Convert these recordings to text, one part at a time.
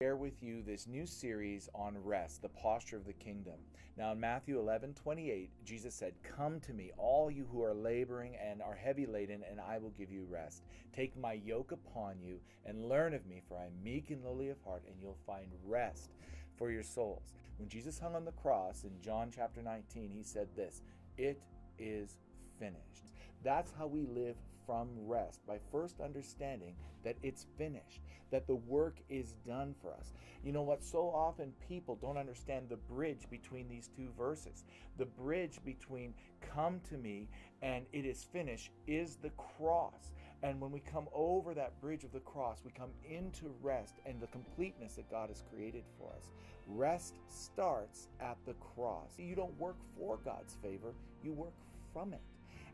Share with you this new series on rest, the posture of the kingdom. Now in Matthew 11:28, Jesus said, "Come to me, all you who are laboring and are heavy laden, and I will give you rest. Take my yoke upon you and learn of me, for I am meek and lowly of heart, and you'll find rest for your souls." When Jesus hung on the cross in John chapter 19, he said this, "It is finished." That's how we live from rest, by first understanding that it's finished, that the work is done for us. You know what? So often people don't understand the bridge between these two verses. The bridge between "come to me" and "it is finished" is the cross. And when we come over that bridge of the cross, we come into rest and the completeness that God has created for us. Rest starts at the cross. You don't work for God's favor, you work from it.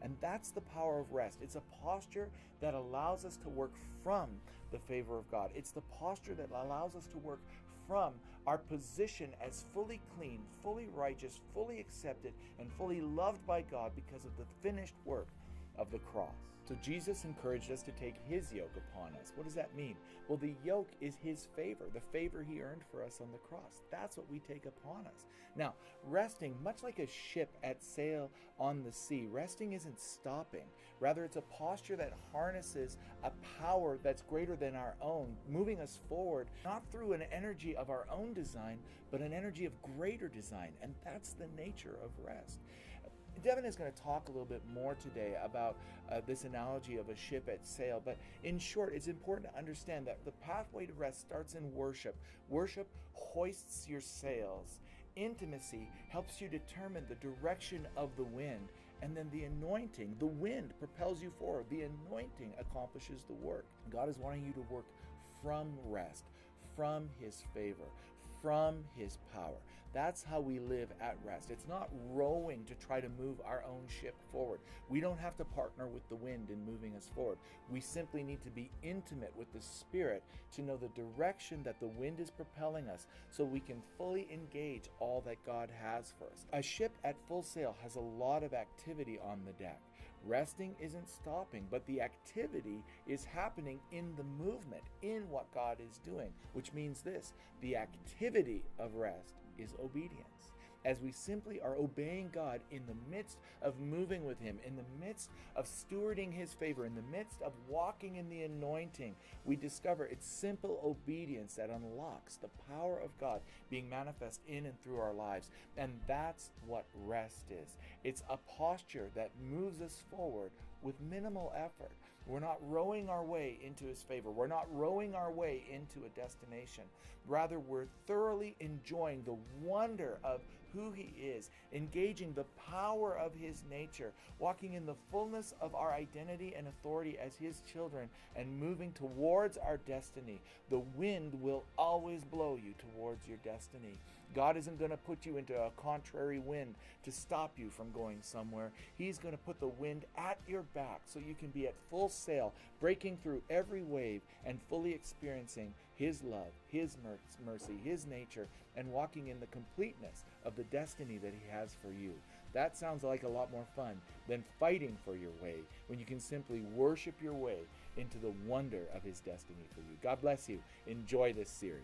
And that's the power of rest. It's a posture that allows us to work from the favor of God. It's the posture that allows us to work from our position as fully clean, fully righteous, fully accepted, and fully loved by God because of the finished work of the cross. So Jesus encouraged us to take his yoke upon us. What does that mean? Well, the yoke is his favor, the favor he earned for us on the cross. That's what we take upon us. Now, resting, much like a ship at sail on the sea, resting isn't stopping. Rather, it's a posture that harnesses a power that's greater than our own, moving us forward, not through an energy of our own design, but an energy of greater design. And that's the nature of rest. Devin is going to talk a little bit more today about this analogy of a ship at sail, but in short, it's important to understand that the pathway to rest starts in worship. Worship hoists your sails. Intimacy helps you determine the direction of the wind, and then the anointing, the wind propels you forward. The anointing accomplishes the work. God is wanting you to work from rest, from his favor, from his power. That's how we live at rest. It's not rowing to try to move our own ship forward. We don't have to partner with the wind in moving us forward. We simply need to be intimate with the Spirit to know the direction that the wind is propelling us so we can fully engage all that God has for us. A ship at full sail has a lot of activity on the deck. Resting isn't stopping, but the activity is happening in the movement, in what God is doing, which means this: the activity of rest is obedience. As we simply are obeying God in the midst of moving with him, in the midst of stewarding his favor, in the midst of walking in the anointing, we discover it's simple obedience that unlocks the power of God being manifest in and through our lives. And that's what rest is. It's a posture that moves us forward with minimal effort. We're not rowing our way into his favor. We're not rowing our way into a destination. Rather, we're thoroughly enjoying the wonder of who he is, engaging the power of his nature, walking in the fullness of our identity and authority as his children, and moving towards our destiny. The wind will always blow you towards your destiny. God isn't going to put you into a contrary wind to stop you from going somewhere. He's going to put the wind at your back so you can be at full sail, breaking through every wave and fully experiencing his love, his mercy, his nature, and walking in the completeness of the destiny that he has for you. That sounds like a lot more fun than fighting for your way, when you can simply worship your way into the wonder of his destiny for you. God bless you. Enjoy this series.